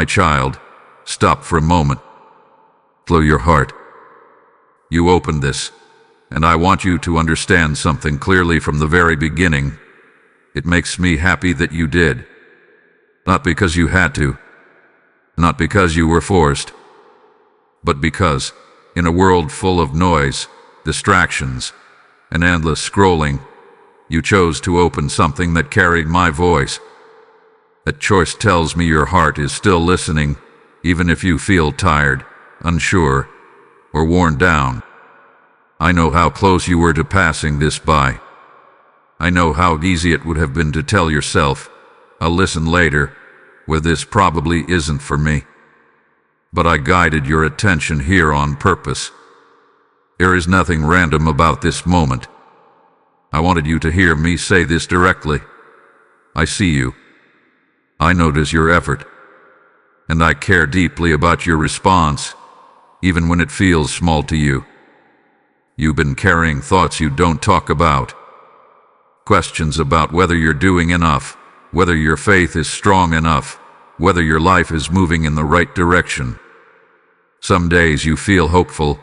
My child, stop for a moment. Flow your heart. You opened this, and I want you to understand something clearly from the very beginning. It makes me happy that you did. Not because you had to, not because you were forced, but because, in a world full of noise, distractions, and endless scrolling, you chose to open something that carried my voice. That choice tells me your heart is still listening, even if you feel tired, unsure, or worn down. I know how close you were to passing this by. I know how easy it would have been to tell yourself, I'll listen later, where this probably isn't for me. But I guided your attention here on purpose. There is nothing random about this moment. I wanted you to hear me say this directly. I see you. I notice your effort. And I care deeply about your response, even when it feels small to you. You've been carrying thoughts you don't talk about. Questions about whether you're doing enough, whether your faith is strong enough, whether your life is moving in the right direction. Some days you feel hopeful,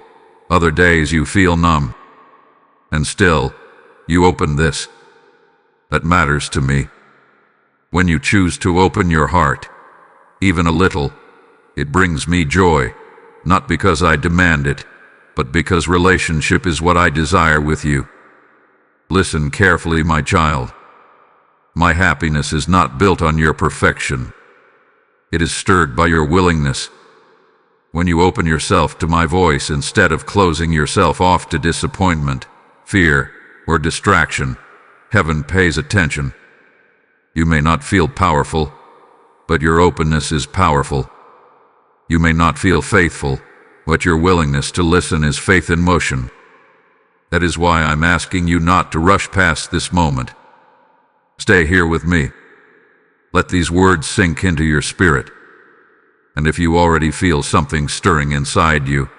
other days you feel numb. And still, you open this. That matters to me. When you choose to open your heart, even a little, it brings me joy, not because I demand it, but because relationship is what I desire with you. Listen carefully, my child. My happiness is not built on your perfection. It is stirred by your willingness. When you open yourself to my voice instead of closing yourself off to disappointment, fear, or distraction, heaven pays attention. You may not feel powerful, but your openness is powerful. You may not feel faithful, but your willingness to listen is faith in motion. That is why I'm asking you not to rush past this moment. Stay here with me. Let these words sink into your spirit. And if you already feel something stirring inside you,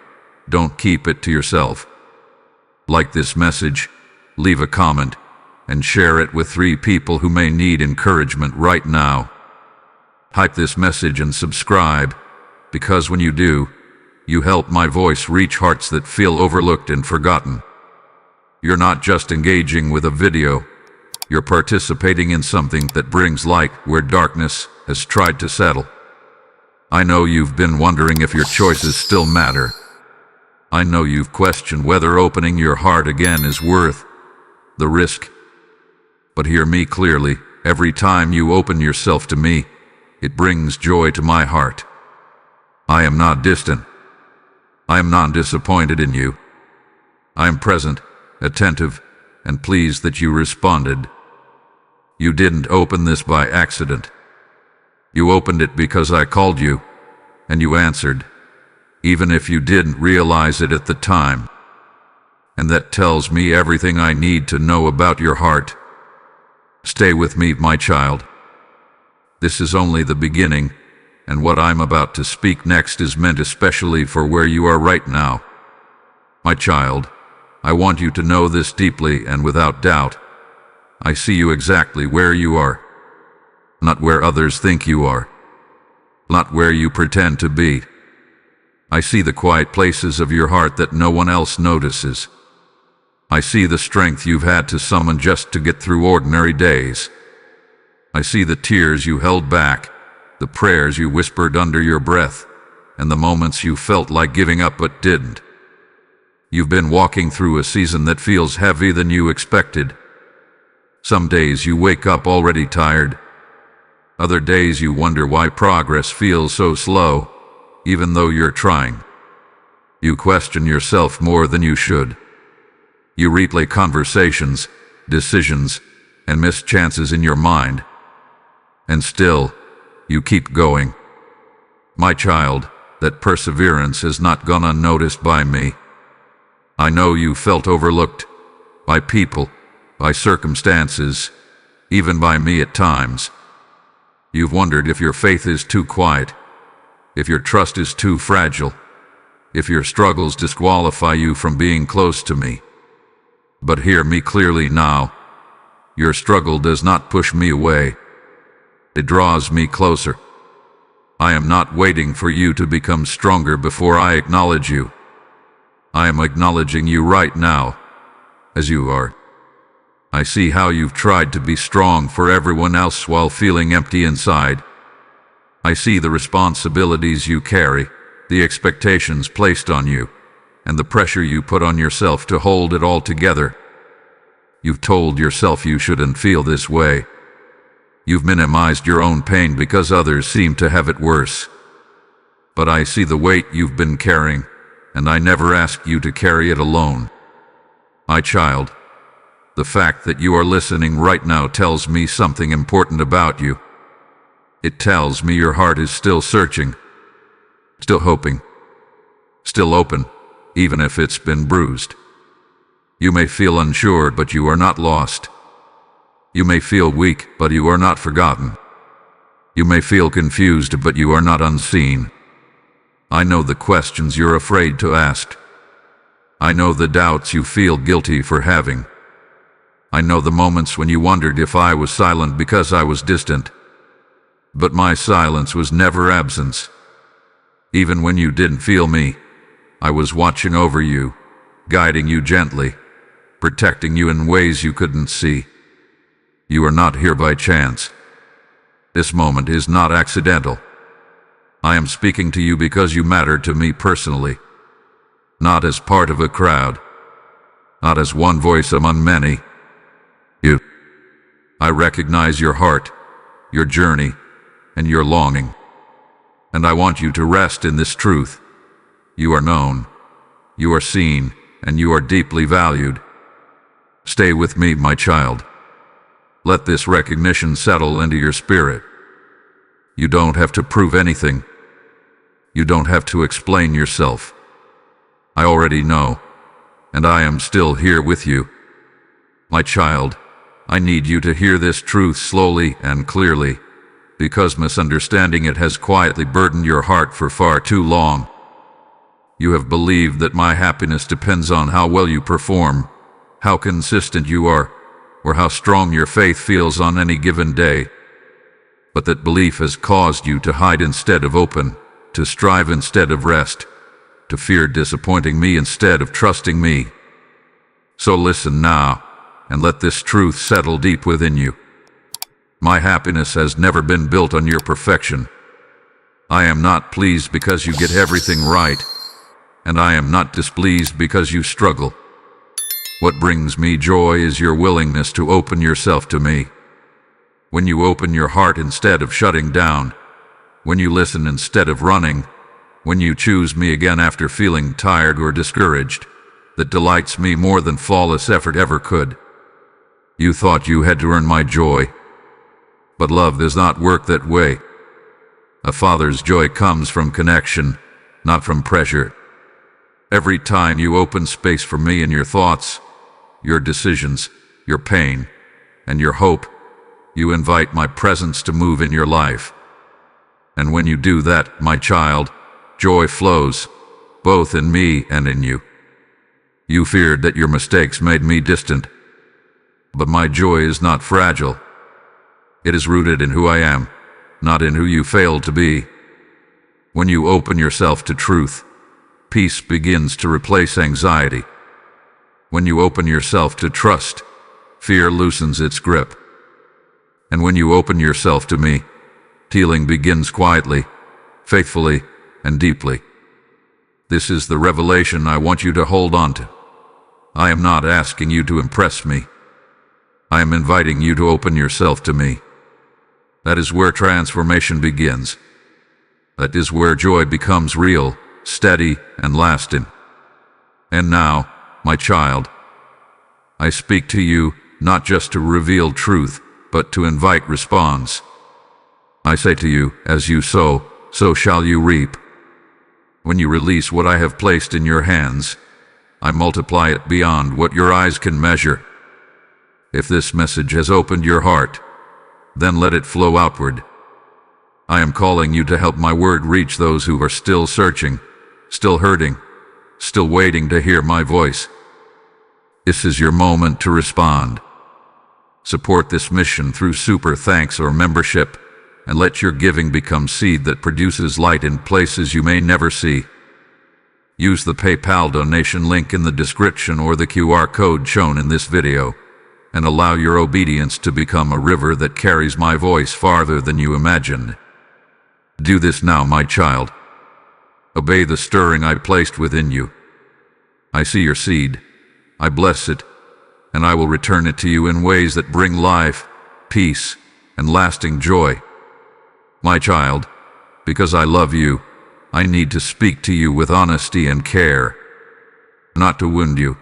don't keep it to yourself. Like this message, leave a comment, and share it with 3 people who may need encouragement right now. Type this message and subscribe, because when you do, you help my voice reach hearts that feel overlooked and forgotten. You're not just engaging with a video, you're participating in something that brings light where darkness has tried to settle. I know you've been wondering if your choices still matter. I know you've questioned whether opening your heart again is worth the risk. But hear me clearly, every time you open yourself to me, it brings joy to my heart. I am not distant. I am not disappointed in you. I am present, attentive, and pleased that you responded. You didn't open this by accident. You opened it because I called you, and you answered, even if you didn't realize it at the time. And that tells me everything I need to know about your heart. Stay with me, my child. This is only the beginning, and what I'm about to speak next is meant especially for where you are right now. My child, I want you to know this deeply and without doubt. I see you exactly where you are, not where others think you are, not where you pretend to be. I see the quiet places of your heart that no one else notices. I see the strength you've had to summon just to get through ordinary days. I see the tears you held back, the prayers you whispered under your breath, and the moments you felt like giving up but didn't. You've been walking through a season that feels heavier than you expected. Some days you wake up already tired. Other days you wonder why progress feels so slow, even though you're trying. You question yourself more than you should. You replay conversations, decisions, and missed chances in your mind. And still, you keep going. My child, that perseverance has not gone unnoticed by me. I know you felt overlooked by people, by circumstances, even by me at times. You've wondered if your faith is too quiet, if your trust is too fragile, if your struggles disqualify you from being close to me. But hear me clearly now. Your struggle does not push me away. It draws me closer. I am not waiting for you to become stronger before I acknowledge you. I am acknowledging you right now, as you are. I see how you've tried to be strong for everyone else while feeling empty inside. I see the responsibilities you carry, the expectations placed on you, and the pressure you put on yourself to hold it all together. You've told yourself you shouldn't feel this way. You've minimized your own pain because others seem to have it worse. But I see the weight you've been carrying, and I never asked you to carry it alone. My child, the fact that you are listening right now tells me something important about you. It tells me your heart is still searching, still hoping, still open, even if it's been bruised. You may feel unsure, but you are not lost. You may feel weak, but you are not forgotten. You may feel confused, but you are not unseen. I know the questions you're afraid to ask. I know the doubts you feel guilty for having. I know the moments when you wondered if I was silent because I was distant. But my silence was never absence. Even when you didn't feel me, I was watching over you, guiding you gently, protecting you in ways you couldn't see. You are not here by chance. This moment is not accidental. I am speaking to you because you matter to me personally, not as part of a crowd, not as one voice among many. You. I recognize your heart, your journey, and your longing. And I want you to rest in this truth. You are known, you are seen, and you are deeply valued. Stay with me, my child. Let this recognition settle into your spirit. You don't have to prove anything. You don't have to explain yourself. I already know, and I am still here with you. My child, I need you to hear this truth slowly and clearly, because misunderstanding it has quietly burdened your heart for far too long. You have believed that my happiness depends on how well you perform, how consistent you are, or how strong your faith feels on any given day. But that belief has caused you to hide instead of open, to strive instead of rest, to fear disappointing me instead of trusting me. So listen now, and let this truth settle deep within you. My happiness has never been built on your perfection. I am not pleased because you get everything right, and I am not displeased because you struggle. What brings me joy is your willingness to open yourself to me. When you open your heart instead of shutting down, when you listen instead of running, when you choose me again after feeling tired or discouraged, that delights me more than flawless effort ever could. You thought you had to earn my joy. But love does not work that way. A father's joy comes from connection, not from pressure. Every time you open space for me in your thoughts, your decisions, your pain, and your hope, you invite my presence to move in your life. And when you do that, my child, joy flows, both in me and in you. You feared that your mistakes made me distant, but my joy is not fragile. It is rooted in who I am, not in who you failed to be. When you open yourself to truth, peace begins to replace anxiety. When you open yourself to trust, fear loosens its grip. And when you open yourself to me, healing begins quietly, faithfully, and deeply. This is the revelation I want you to hold on to. I am not asking you to impress me. I am inviting you to open yourself to me. That is where transformation begins. That is where joy becomes real, steady, and lasting. And now, my child, I speak to you not just to reveal truth, but to invite response. I say to you, as you sow, so shall you reap. When you release what I have placed in your hands, I multiply it beyond what your eyes can measure. If this message has opened your heart, then let it flow outward. I am calling you to help my word reach those who are still searching, still hurting, still waiting to hear my voice. This is your moment to respond. Support this mission through super thanks or membership, and let your giving become seed that produces light in places you may never see. Use the PayPal donation link in the description or the QR code shown in this video, and allow your obedience to become a river that carries my voice farther than you imagined. Do this now, my child. Obey the stirring I placed within you. I see your seed, I bless it, and I will return it to you in ways that bring life, peace, and lasting joy. My child, because I love you, I need to speak to you with honesty and care. Not to wound you,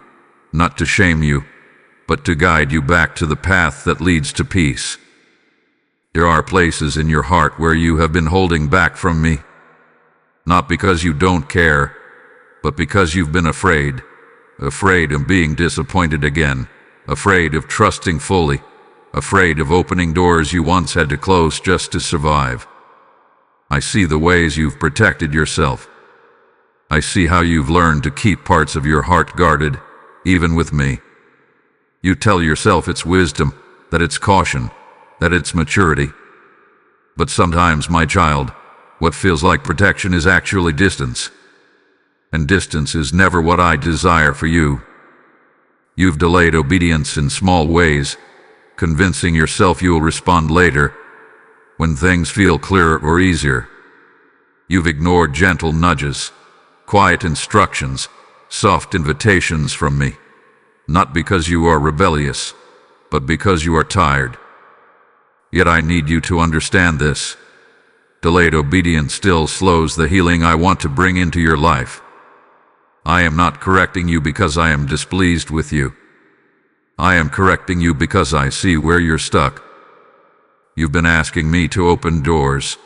not to shame you, but to guide you back to the path that leads to peace. There are places in your heart where you have been holding back from me, not because you don't care, but because you've been afraid of being disappointed again, afraid of trusting fully, afraid of opening doors you once had to close just to survive. I see the ways you've protected yourself. I see how you've learned to keep parts of your heart guarded, even with me. You tell yourself it's wisdom, that it's caution, that it's maturity. But sometimes, my child, what feels like protection is actually distance. And distance is never what I desire for you. You've delayed obedience in small ways, convincing yourself you'll respond later, when things feel clearer or easier. You've ignored gentle nudges, quiet instructions, soft invitations from me, not because you are rebellious, but because you are tired. Yet I need you to understand this. Delayed obedience still slows the healing I want to bring into your life. I am not correcting you because I am displeased with you. I am correcting you because I see where you're stuck. You've been asking me to open doors,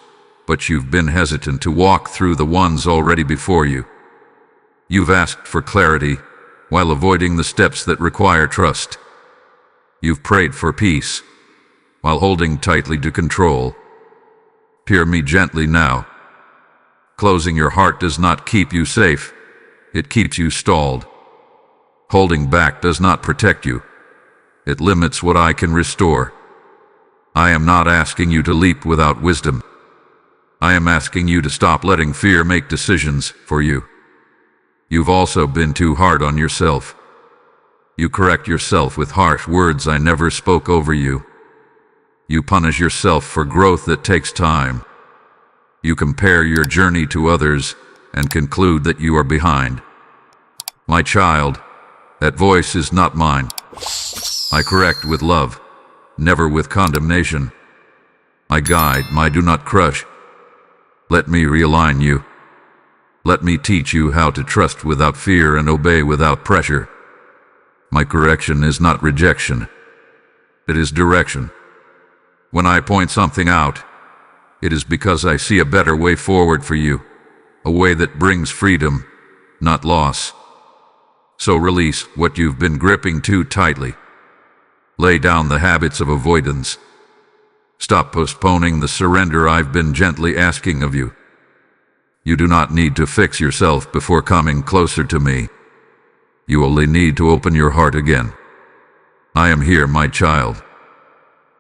but you've been hesitant to walk through the ones already before you. You've asked for clarity while avoiding the steps that require trust. You've prayed for peace while holding tightly to control. Hear me gently now. Closing your heart does not keep you safe. It keeps you stalled. Holding back does not protect you. It limits what I can restore. I am not asking you to leap without wisdom. I am asking you to stop letting fear make decisions for you. You've also been too hard on yourself. You correct yourself with harsh words I never spoke over you. You punish yourself for growth that takes time. You compare your journey to others and conclude that you are behind. My child, that voice is not mine. I correct with love, never with condemnation. I guide, I do not crush. Let me realign you. Let me teach you how to trust without fear and obey without pressure. My correction is not rejection. It is direction. When I point something out, it is because I see a better way forward for you, a way that brings freedom, not loss. So release what you've been gripping too tightly. Lay down the habits of avoidance. Stop postponing the surrender I've been gently asking of you. You do not need to fix yourself before coming closer to me. You only need to open your heart again. I am here, my child.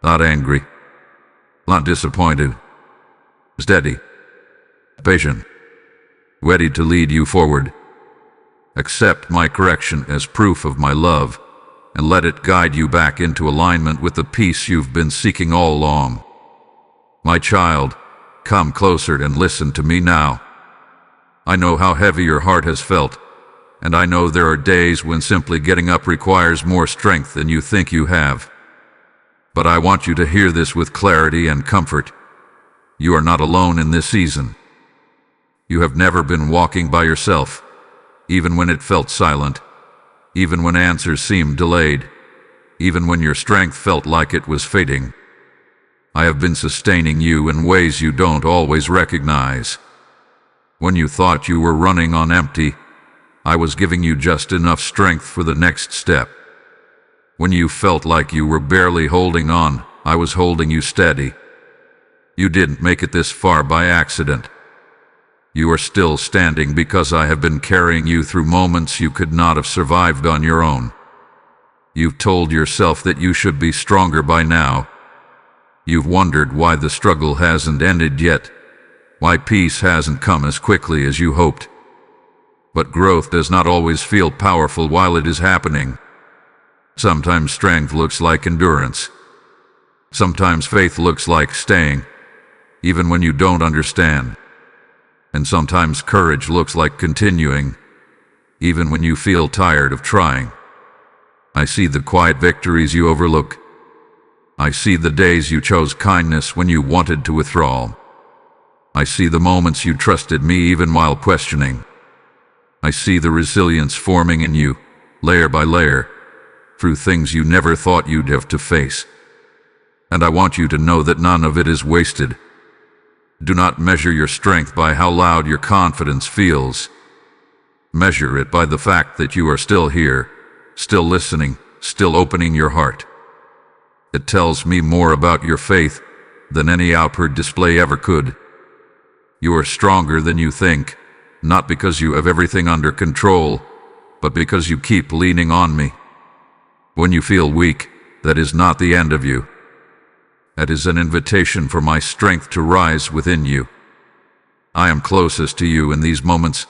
Not angry. Not disappointed. Steady. Patient. Ready to lead you forward. Accept my correction as proof of my love, and let it guide you back into alignment with the peace you've been seeking all along. My child, come closer and listen to me now. I know how heavy your heart has felt, and I know there are days when simply getting up requires more strength than you think you have. But I want you to hear this with clarity and comfort. You are not alone in this season. You have never been walking by yourself, even when it felt silent, even when answers seemed delayed, even when your strength felt like it was fading. I have been sustaining you in ways you don't always recognize. When you thought you were running on empty, I was giving you just enough strength for the next step. When you felt like you were barely holding on, I was holding you steady. You didn't make it this far by accident. You are still standing because I have been carrying you through moments you could not have survived on your own. You've told yourself that you should be stronger by now. You've wondered why the struggle hasn't ended yet, why peace hasn't come as quickly as you hoped. But growth does not always feel powerful while it is happening. Sometimes strength looks like endurance. Sometimes faith looks like staying, even when you don't understand. And sometimes courage looks like continuing, even when you feel tired of trying. I see the quiet victories you overlook. I see the days you chose kindness when you wanted to withdraw. I see the moments you trusted me even while questioning. I see the resilience forming in you, layer by layer, through things you never thought you'd have to face. And I want you to know that none of it is wasted. Do not measure your strength by how loud your confidence feels. Measure it by the fact that you are still here, still listening, still opening your heart. It tells me more about your faith than any outward display ever could. You are stronger than you think, not because you have everything under control, but because you keep leaning on me. When you feel weak, that is not the end of you. That is an invitation for my strength to rise within you. I am closest to you in these moments,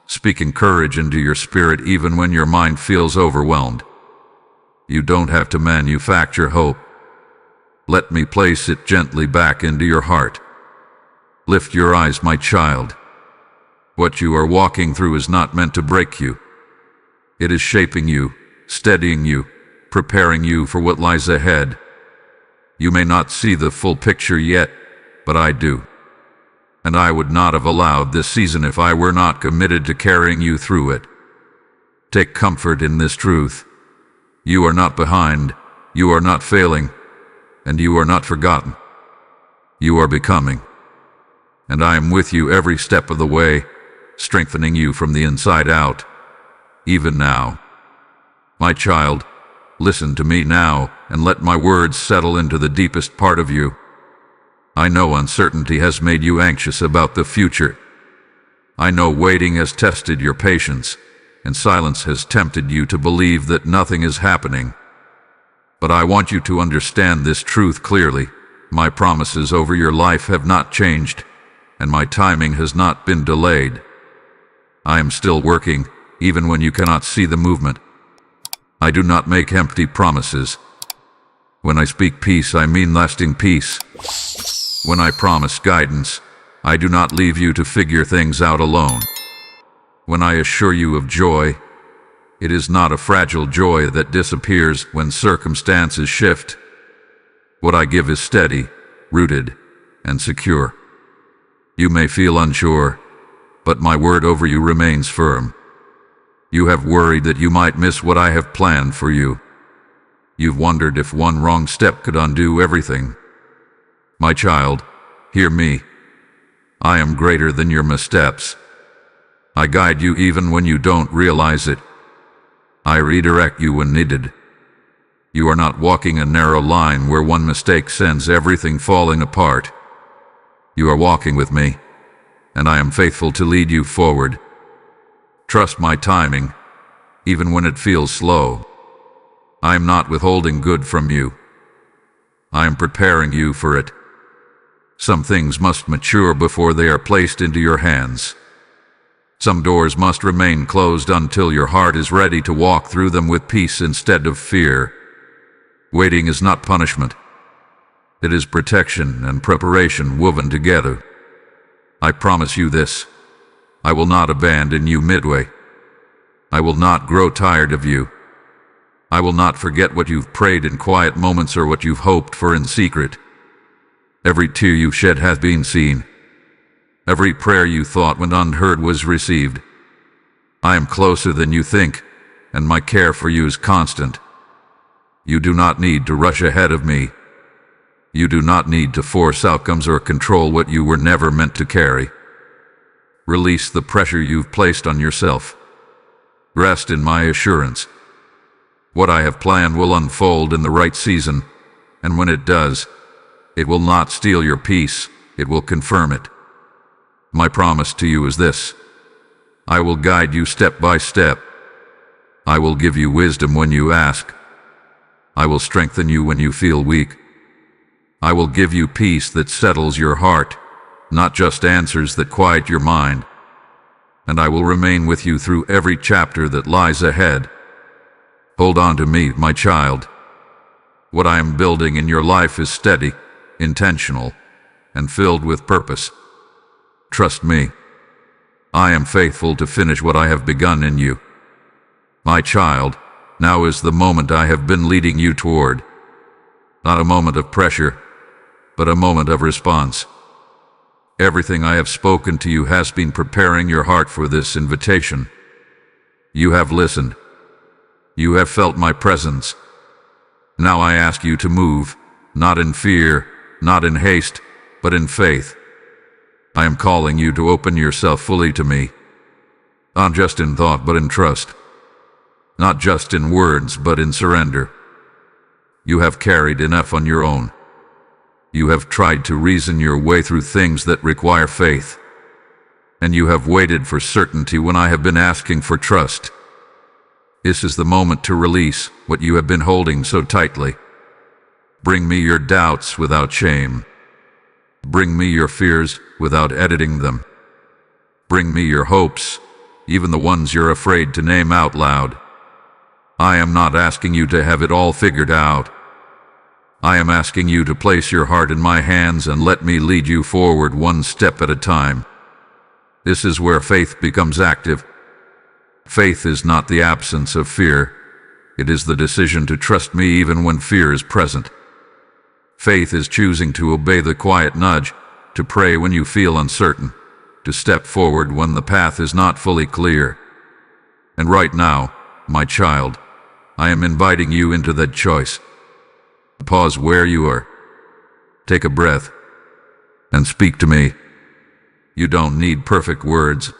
speaking courage into your spirit even when your mind feels overwhelmed. You don't have to manufacture hope. Let me place it gently back into your heart. Lift your eyes, my child. What you are walking through is not meant to break you. It is shaping you, steadying you, preparing you for what lies ahead. You may not see the full picture yet, but I do. And I would not have allowed this season if I were not committed to carrying you through it. Take comfort in this truth. You are not behind, you are not failing, and you are not forgotten. You are becoming. And I am with you every step of the way, strengthening you from the inside out, even now. My child, listen to me now and let my words settle into the deepest part of you. I know uncertainty has made you anxious about the future. I know waiting has tested your patience, and silence has tempted you to believe that nothing is happening. But I want you to understand this truth clearly. My promises over your life have not changed, and my timing has not been delayed. I am still working, even when you cannot see the movement. I do not make empty promises. When I speak peace, I mean lasting peace. When I promise guidance, I do not leave you to figure things out alone. When I assure you of joy, it is not a fragile joy that disappears when circumstances shift. What I give is steady, rooted, and secure. You may feel unsure, but my word over you remains firm. You have worried that you might miss what I have planned for you. You've wondered if one wrong step could undo everything. My child, hear me. I am greater than your missteps. I guide you even when you don't realize it. I redirect you when needed. You are not walking a narrow line where one mistake sends everything falling apart. You are walking with me, and I am faithful to lead you forward. Trust my timing, even when it feels slow. I am not withholding good from you. I am preparing you for it. Some things must mature before they are placed into your hands. Some doors must remain closed until your heart is ready to walk through them with peace instead of fear. Waiting is not punishment. It is protection and preparation woven together. I promise you this. I will not abandon you midway. I will not grow tired of you. I will not forget what you've prayed in quiet moments or what you've hoped for in secret. Every tear you shed has been seen. Every prayer you thought went unheard was received. I am closer than you think, and my care for you is constant. You do not need to rush ahead of me. You do not need to force outcomes or control what you were never meant to carry. Release the pressure you've placed on yourself. Rest in my assurance. What I have planned will unfold in the right season, and when it does, it will not steal your peace, it will confirm it. My promise to you is this. I will guide you step by step. I will give you wisdom when you ask. I will strengthen you when you feel weak. I will give you peace that settles your heart, not just answers that quiet your mind. And I will remain with you through every chapter that lies ahead. Hold on to me, my child. What I am building in your life is steady, intentional, and filled with purpose. Trust me. I am faithful to finish what I have begun in you. My child, now is the moment I have been leading you toward. Not a moment of pressure, but a moment of response. Everything I have spoken to you has been preparing your heart for this invitation. You have listened. You have felt my presence. Now I ask you to move, not in fear, not in haste, but in faith. I am calling you to open yourself fully to me, not just in thought but in trust, not just in words but in surrender. You have carried enough on your own. You have tried to reason your way through things that require faith, and you have waited for certainty when I have been asking for trust. This is the moment to release what you have been holding so tightly. Bring me your doubts without shame. Bring me your fears without editing them. Bring me your hopes, even the ones you're afraid to name out loud. I am not asking you to have it all figured out. I am asking you to place your heart in my hands and let me lead you forward one step at a time. This is where faith becomes active. Faith is not the absence of fear. It is the decision to trust me even when fear is present. Faith is choosing to obey the quiet nudge, to pray when you feel uncertain, to step forward when the path is not fully clear. And right now, my child, I am inviting you into that choice. Pause where you are. Take a breath and speak to me. You don't need perfect words.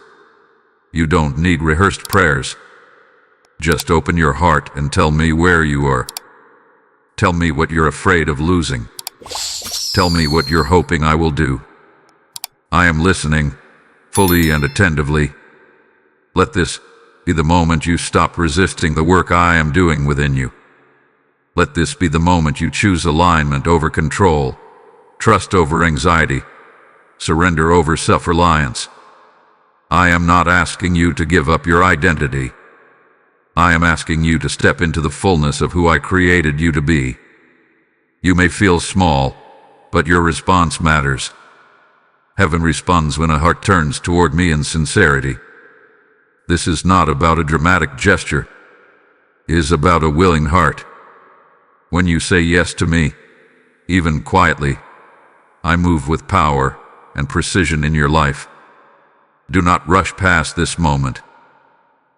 You don't need rehearsed prayers. Just open your heart and tell me where you are. Tell me what you're afraid of losing. Tell me what you're hoping I will do. I am listening, fully and attentively. Let this be the moment you stop resisting the work I am doing within you. Let this be the moment you choose alignment over control, trust over anxiety, surrender over self-reliance. I am not asking you to give up your identity. I am asking you to step into the fullness of who I created you to be. You may feel small, but your response matters. Heaven responds when a heart turns toward me in sincerity. This is not about a dramatic gesture. It is about a willing heart. When you say yes to me, even quietly, I move with power and precision in your life. Do not rush past this moment.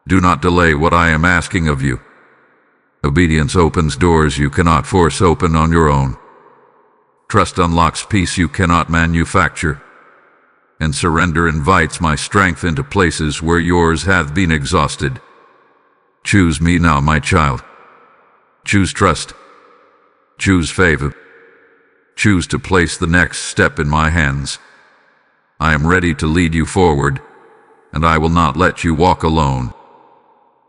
Do not delay what I am asking of you. Obedience opens doors you cannot force open on your own. Trust unlocks peace you cannot manufacture. And surrender invites my strength into places where yours have been exhausted. Choose me now, my child. Choose trust. Choose favor. Choose to place the next step in my hands. I am ready to lead you forward, and I will not let you walk alone.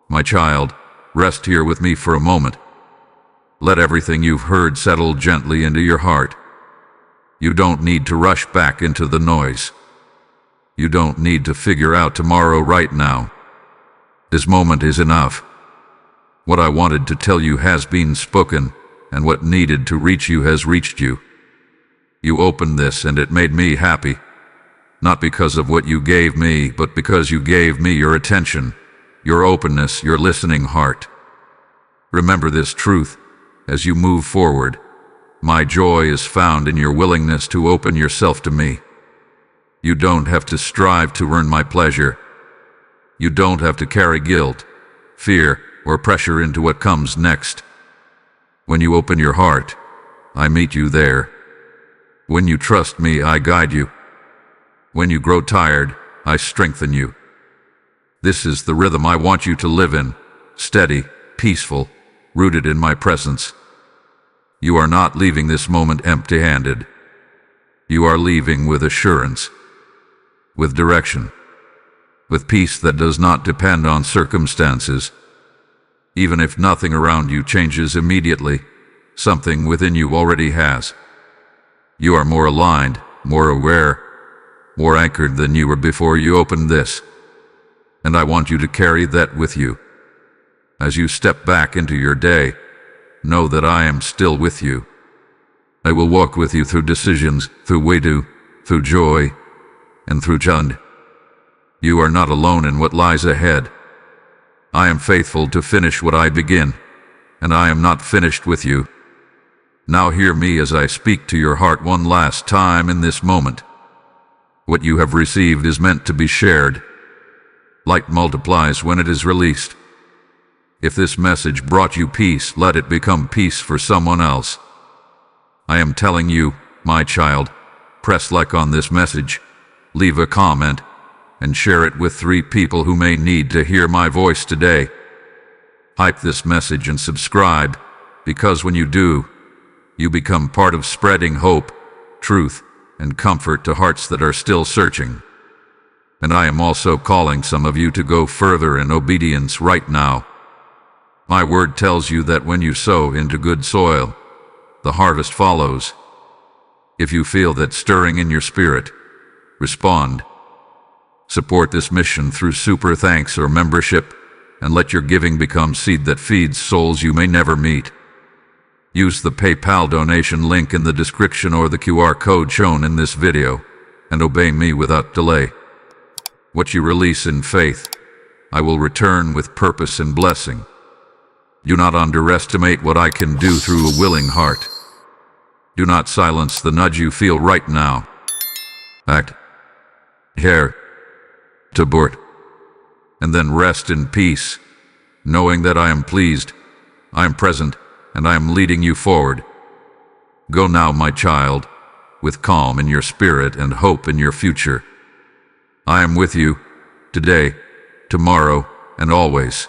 My child, rest here with me for a moment. Let everything you've heard settle gently into your heart. You don't need to rush back into the noise. You don't need to figure out tomorrow right now. This moment is enough. What I wanted to tell you has been spoken, and what needed to reach you has reached you. You opened this and it made me happy. Not because of what you gave me, but because you gave me your attention, your openness, your listening heart. Remember this truth as you move forward. My joy is found in your willingness to open yourself to me. You don't have to strive to earn my pleasure. You don't have to carry guilt, fear, or pressure into what comes next. When you open your heart, I meet you there. When you trust me, I guide you. When you grow tired, I strengthen you. This is the rhythm I want you to live in, steady, peaceful, rooted in my presence. You are not leaving this moment empty-handed. You are leaving with assurance, with direction, with peace that does not depend on circumstances. Even if nothing around you changes immediately, something within you already has. You are more aligned, more aware, more anchored than you were before you opened this. And I want you to carry that with you. As you step back into your day, know that I am still with you. I will walk with you through decisions, through Wadu, through joy, and through Chund. You are not alone in what lies ahead. I am faithful to finish what I begin, and I am not finished with you. Now hear me as I speak to your heart one last time in this moment. What you have received is meant to be shared. Light multiplies when it is released. If this message brought you peace, let it become peace for someone else. I am telling you, my child, press like on this message, leave a comment, and share it with 3 people who may need to hear my voice today. Hype this message and subscribe, because when you do, you become part of spreading hope, truth, and comfort to hearts that are still searching. And I am also calling some of you to go further in obedience right now. My word tells you that when you sow into good soil, the harvest follows. If you feel that stirring in your spirit, respond. Support this mission through super thanks or membership, and let your giving become seed that feeds souls you may never meet. Use the PayPal donation link in the description or the QR code shown in this video, and obey me without delay. What you release in faith, I will return with purpose and blessing. Do not underestimate what I can do through a willing heart. Do not silence the nudge you feel right now. Act. Here. Tabort. And then rest in peace, knowing that I am pleased, I am present, and I am leading you forward. Go now, my child, with calm in your spirit and hope in your future. I am with you, today, tomorrow, and always.